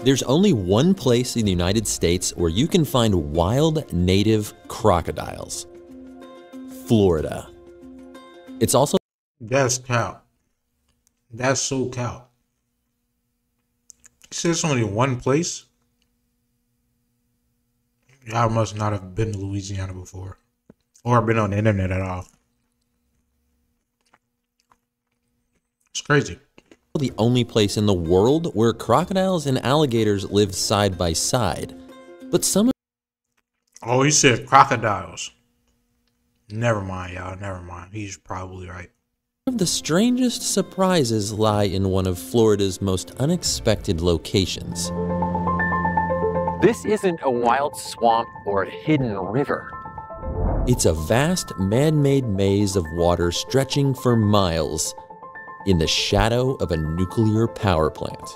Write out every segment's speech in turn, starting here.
There's only one place in the United States where you can find wild native crocodiles. Florida. It's also... That's cow. That's so cow. He says only one place? Y'all must not have been to Louisiana before. Or been on the internet at all. It's crazy. The only place in the world where crocodiles and alligators live side by side. But some of... Oh, he said crocodiles. Never mind, y'all. Never mind. He's probably right. the strangest surprises lie in one of Florida's most unexpected locations. This isn't a wild swamp or a hidden river. It's a vast man-made maze of water stretching for miles in the shadow of a nuclear power plant.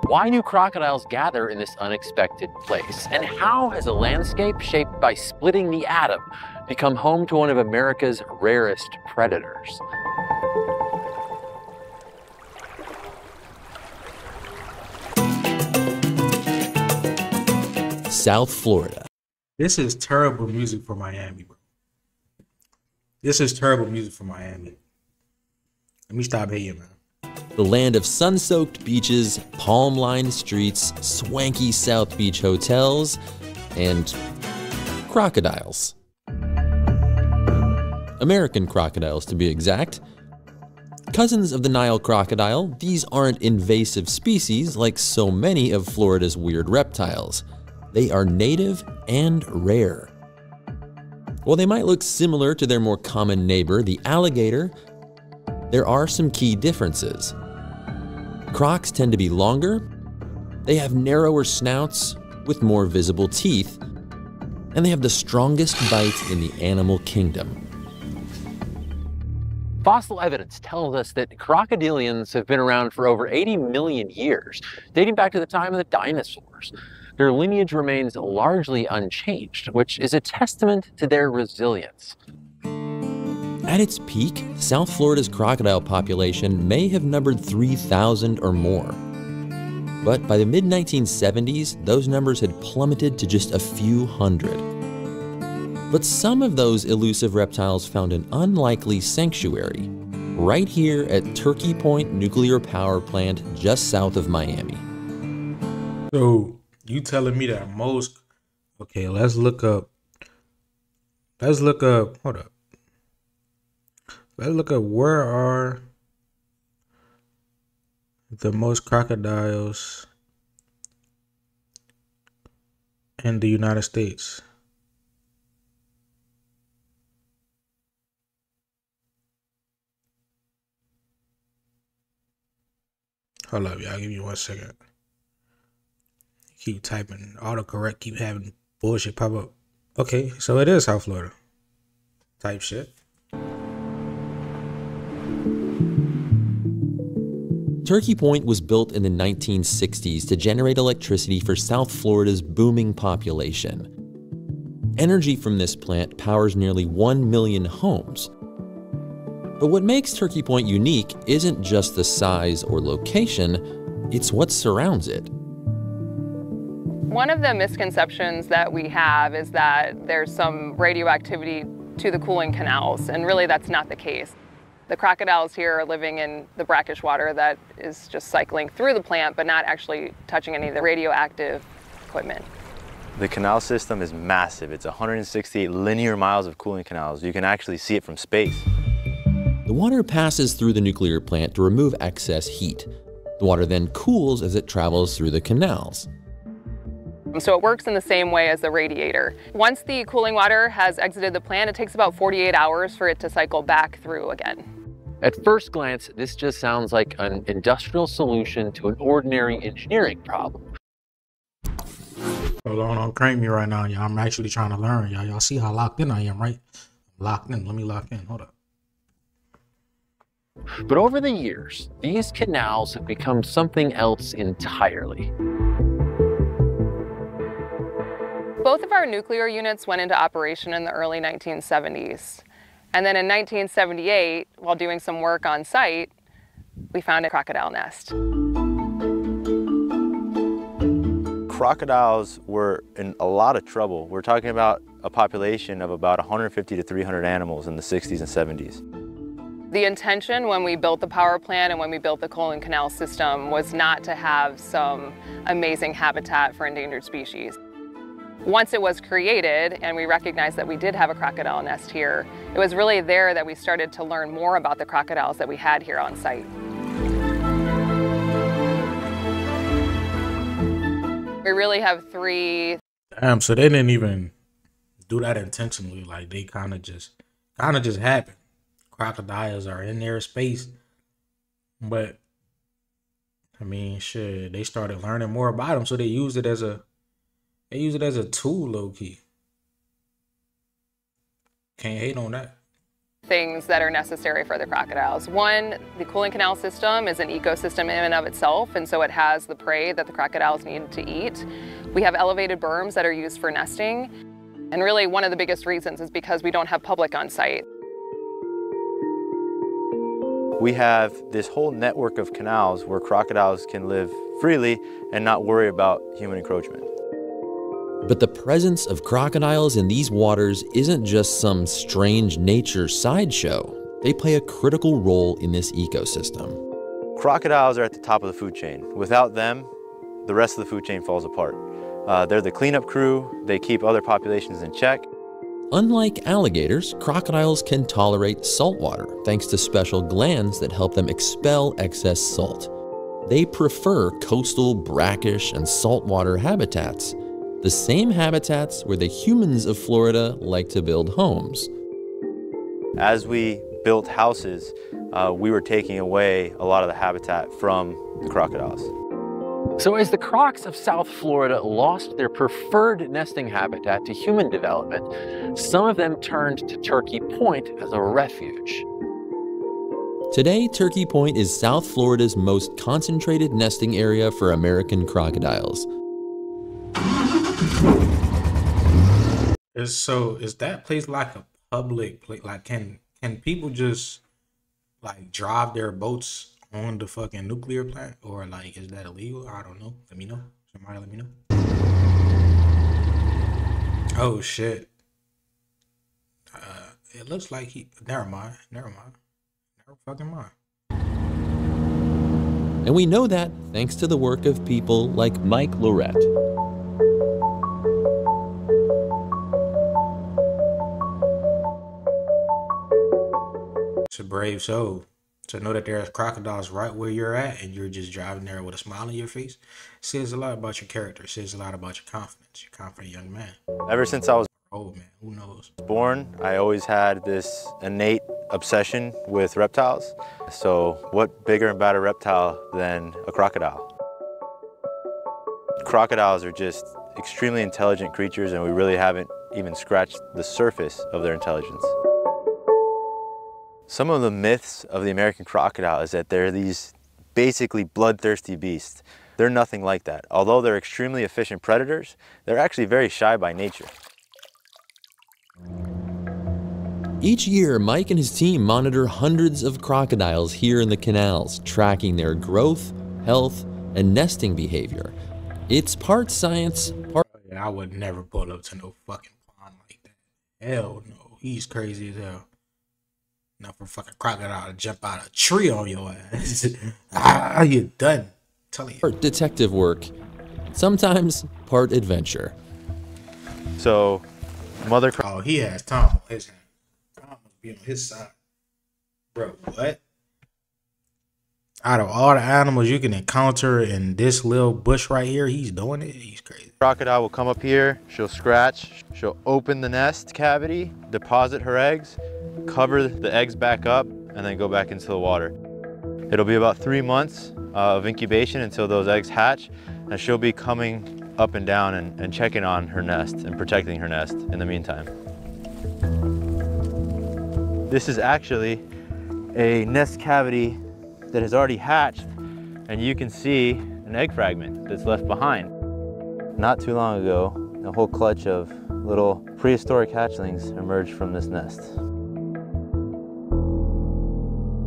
Why do crocodiles gather in this unexpected place? And how has a landscape shaped by splitting the atom become home to one of America's rarest predators? South Florida. This is terrible music for Miami, bro. This is terrible music for Miami. Let me stop hating, man. The land of sun-soaked beaches, palm-lined streets, swanky South Beach hotels, and crocodiles. American crocodiles, to be exact. Cousins of the Nile crocodile, these aren't invasive species like so many of Florida's weird reptiles. They are native and rare. While they might look similar to their more common neighbor, the alligator, there are some key differences. Crocs tend to be longer, they have narrower snouts with more visible teeth, and they have the strongest bite in the animal kingdom. Fossil evidence tells us that crocodilians have been around for over 80 million years, dating back to the time of the dinosaurs. Their lineage remains largely unchanged, which is a testament to their resilience. At its peak, South Florida's crocodile population may have numbered 3,000 or more. But by the mid-1970s, those numbers had plummeted to just a few hundred. But some of those elusive reptiles found an unlikely sanctuary right here at Turkey Point Nuclear Power Plant just south of Miami. So, you telling me that most... Okay, let's look up, hold up. Let's look up where are the most crocodiles in the United States. Hold up, y'all. Give me 1 second. Keep typing. Autocorrect. Keep having bullshit pop up. Okay, so it is South Florida. Type shit. Turkey Point was built in the 1960s to generate electricity for South Florida's booming population. Energy from this plant powers nearly 1 million homes. But what makes Turkey Point unique isn't just the size or location, it's what surrounds it. One of the misconceptions that we have is that there's some radioactivity to the cooling canals, and really that's not the case. The crocodiles here are living in the brackish water that is just cycling through the plant, but not actually touching any of the radioactive equipment. The canal system is massive. It's 168 linear miles of cooling canals. You can actually see it from space. The water passes through the nuclear plant to remove excess heat. The water then cools as it travels through the canals. So it works in the same way as the radiator. Once the cooling water has exited the plant, it takes about 48 hours for it to cycle back through again. At first glance, this just sounds like an industrial solution to an ordinary engineering problem. Hold on, don't crank me right now, y'all. I'm actually trying to learn, y'all. Y'all see how locked in I am, right? I'm locked in. Let me lock in. Hold up. But over the years, these canals have become something else entirely. Both of our nuclear units went into operation in the early 1970s. And then in 1978, while doing some work on site, we found a crocodile nest. crocodiles were in a lot of trouble. We're talking about a population of about 150 to 300 animals in the 60s and 70s. The intention when we built the power plant and when we built the Colon Canal system was not to have some amazing habitat for endangered species. Once it was created and we recognized that we did have a crocodile nest here, it was really there that we started to learn more about the crocodiles that we had here on site. We really have 3. Damn, so they didn't even do that intentionally. Like they kind of just happened. Crocodiles are in their space, but I mean, shit, they started learning more about them, so they use it as a tool, low key. Can't hate on that. Things that are necessary for the crocodiles. One, the Colon Canal system is an ecosystem in and of itself, and so it has the prey that the crocodiles need to eat. We have elevated berms that are used for nesting, and really one of the biggest reasons is because we don't have public on site. We have this whole network of canals where crocodiles can live freely and not worry about human encroachment. But the presence of crocodiles in these waters isn't just some strange nature sideshow. They play a critical role in this ecosystem. Crocodiles are at the top of the food chain. Without them, the rest of the food chain falls apart. They're the cleanup crew. They keep other populations in check. Unlike alligators, crocodiles can tolerate salt water thanks to special glands that help them expel excess salt. They prefer coastal, brackish, and saltwater habitats, the same habitats where the humans of Florida like to build homes. As we built houses, we were taking away a lot of the habitat from the crocodiles. So as the crocs of South Florida lost their preferred nesting habitat to human development, some of them turned to Turkey Point as a refuge. Today, Turkey Point is South Florida's most concentrated nesting area for American crocodiles. Is that place like a public place? Like, can people just like drive their boats on the fucking nuclear plant, or like is that illegal? I don't know. Let me know. Somebody let me know. Oh shit. It looks like never mind. Never fucking mind. And we know that thanks to the work of people like Mike Lorette. It's a brave soul to know that there's crocodiles right where you're at and you're just driving there with a smile on your face. It says a lot about your character. It says a lot about your confidence. You're a confident young man. Ever since I was old, man, who knows? born, I always had this innate obsession with reptiles. So what bigger and badder reptile than a crocodile? Crocodiles are just extremely intelligent creatures, and we really haven't even scratched the surface of their intelligence. Some of the myths of the American crocodile is that they're these basically bloodthirsty beasts. They're nothing like that. Although they're extremely efficient predators, they're actually very shy by nature. Each year, Mike and his team monitor hundreds of crocodiles here in the canals, tracking their growth, health, and nesting behavior. It's part science, part... I would never pull up to no fucking pond like that. Hell no. He's crazy as hell. Not for fucking crocodile to jump out a tree on your ass. You done. Tell you. part detective work, sometimes part adventure. So, mother Oh, he has Tom on his hand. Tom must be on his side. Bro, what? Out of all the animals you can encounter in this little bush right here, he's doing it. He's crazy. crocodile will come up here, she'll scratch, she'll open the nest cavity, deposit her eggs, cover the eggs back up, and then go back into the water. It'll be about 3 months of incubation until those eggs hatch, and she'll be coming up and down and checking on her nest and protecting her nest in the meantime. This is actually a nest cavity that has already hatched, and you can see an egg fragment that's left behind. Not too long ago, a whole clutch of little prehistoric hatchlings emerged from this nest.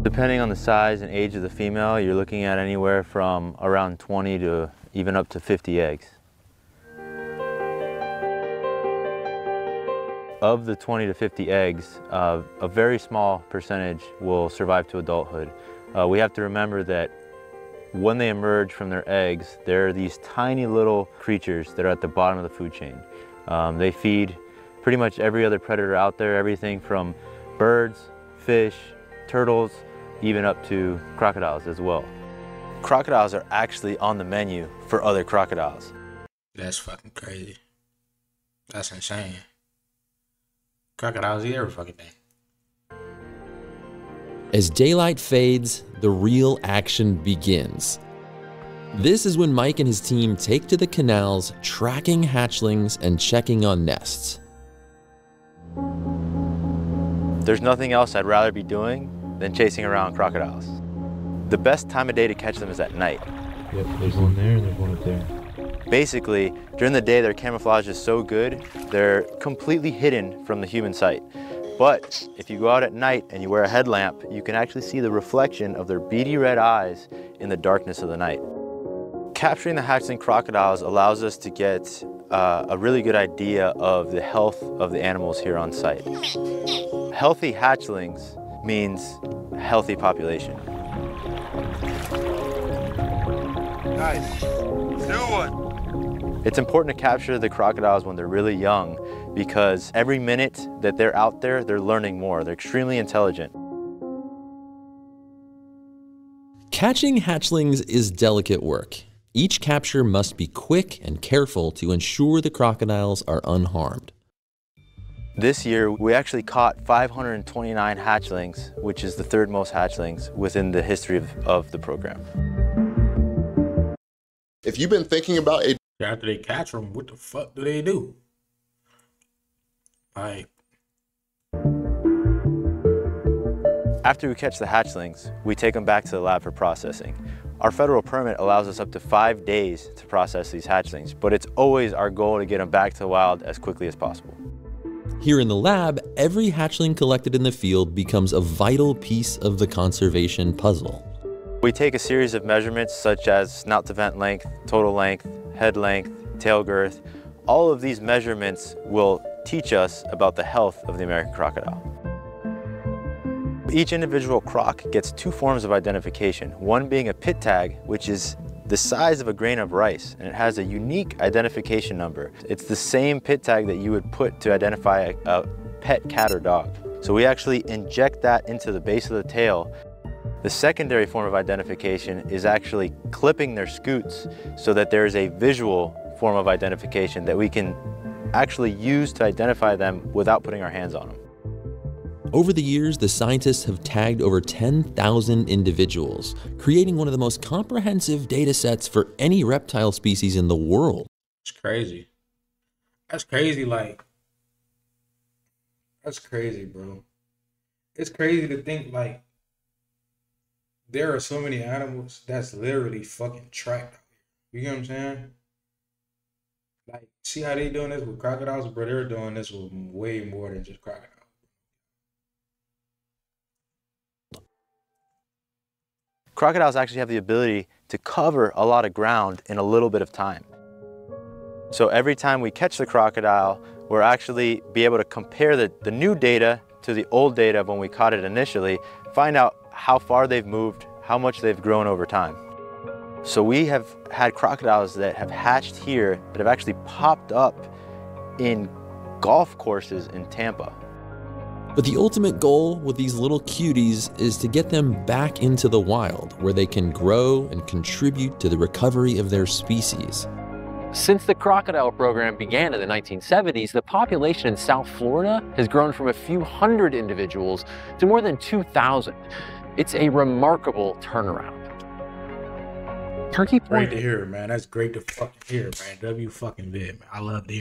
Depending on the size and age of the female, you're looking at anywhere from around 20 to even up to 50 eggs. Of the 20 to 50 eggs, a very small percentage will survive to adulthood. We have to remember that when they emerge from their eggs, they're these tiny little creatures that are at the bottom of the food chain. They feed pretty much every other predator out there, everything from birds, fish, turtles, even up to crocodiles as well. Crocodiles are actually on the menu for other crocodiles. That's fucking crazy. That's insane. Crocodiles eat every fucking thing. As daylight fades, the real action begins. This is when Mike and his team take to the canals, tracking hatchlings and checking on nests. There's nothing else I'd rather be doing than chasing around crocodiles. The best time of day to catch them is at night. Yep, there's one there and there's one up there. Basically, during the day, their camouflage is so good, they're completely hidden from the human sight. But if you go out at night and you wear a headlamp, you can actually see the reflection of their beady red eyes in the darkness of the night. Capturing the hatchling crocodiles allows us to get a really good idea of the health of the animals here on site. Healthy hatchlings means healthy population. Nice. New one. It's important to capture the crocodiles when they're really young because every minute that they're out there, they're learning more. They're extremely intelligent. Catching hatchlings is delicate work. Each capture must be quick and careful to ensure the crocodiles are unharmed. This year, we actually caught 529 hatchlings, which is the third most hatchlings within the history of the program. If you've been thinking about a After they catch them, what the fuck do they do? Like, after we catch the hatchlings, we take them back to the lab for processing. Our federal permit allows us up to 5 days to process these hatchlings, but it's always our goal to get them back to the wild as quickly as possible. Here in the lab, every hatchling collected in the field becomes a vital piece of the conservation puzzle. We take a series of measurements such as snout to vent length, total length, head length, tail girth. All of these measurements will teach us about the health of the American crocodile. Each individual croc gets 2 forms of identification, one being a pit tag, which is the size of a grain of rice, and it has a unique identification number. It's the same pit tag that you would put to identify a pet cat or dog. So we actually inject that into the base of the tail. The secondary form of identification is actually clipping their scutes so that there is a visual form of identification that we can actually use to identify them without putting our hands on them. Over the years, the scientists have tagged over 10,000 individuals, creating one of the most comprehensive data sets for any reptile species in the world. it's crazy. That's crazy, like, that's crazy, bro. It's crazy to think, like, there are so many animals that's literally fucking trapped out here. You get what I'm saying? Like, see how they doing this with crocodiles, bro? They're doing this with way more than just crocodiles. Crocodiles actually have the ability to cover a lot of ground in a little bit of time. So every time we catch the crocodile, we're actually be able to compare the new data to the old data of when we caught it initially, find out how far they've moved, how much they've grown over time. So we have had crocodiles that have hatched here that have actually popped up in golf courses in Tampa. But the ultimate goal with these little cuties is to get them back into the wild, where they can grow and contribute to the recovery of their species. Since the crocodile program began in the 1970s, the population in South Florida has grown from a few hundred individuals to more than 2,000. It's a remarkable turnaround. Turkey Point. Great to hear, man. That's great to fucking hear, man. W fucking vid, man. I love to hear.